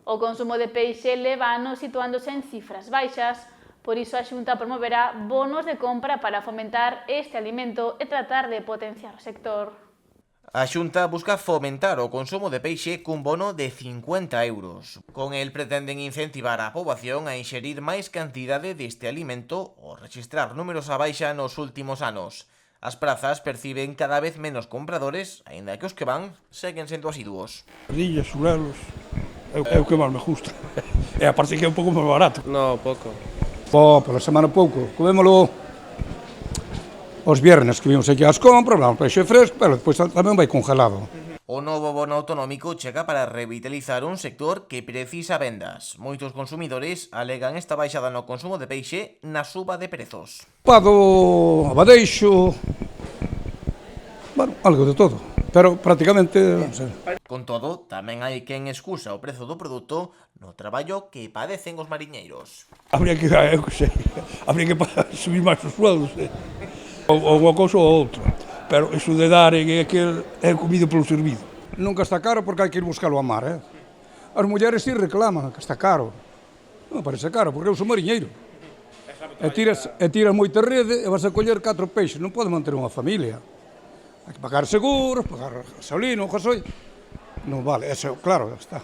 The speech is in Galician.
O consumo de peixe levano situándose en cifras baixas, por iso a Xunta promoverá bonos de compra para fomentar este alimento e tratar de potenciar o sector. A Xunta busca fomentar o consumo de peixe cun bono de 50 euros. Con el pretenden incentivar a poboación a inxerir máis cantidade deste alimento ou registrar números á baixa nos últimos anos. As prazas perciben cada vez menos compradores, aínda que os que van seguen sendo asiduos. Rillas, xulelos, é o que máis me gusta. E aparte que é un pouco máis barato. No, pouco. Pola semana pouco, comémolo os viernes que vimos aquí ás compras, o peixe fresco, pero despois tamén vai congelado. O novo bono autonómico chega para revitalizar un sector que precisa vendas. Moitos consumidores alegan esta baixada no consumo de peixe na suba de prezos. Pado, abadeixo, bueno, algo de todo, pero prácticamente, non sei. Con todo, tamén hai quen excusa o prezo do produto no traballo que padecen os mariñeiros. Habría que, eu que sei, habría que subir máis os sueldos, ou unha cousa ou outra. Pero iso de dar é que é comido polo servido. Nunca está caro porque hai que ir buscalo a mar, As mulleres si reclaman que está caro. Non parece caro, porque eu sou mariñeiro. E tiras moita rede e vas a coller 4 peixes, non pode manter unha familia. Hai que pagar seguros, pagar gasolina, gasoil. Non vale, eso, claro, está.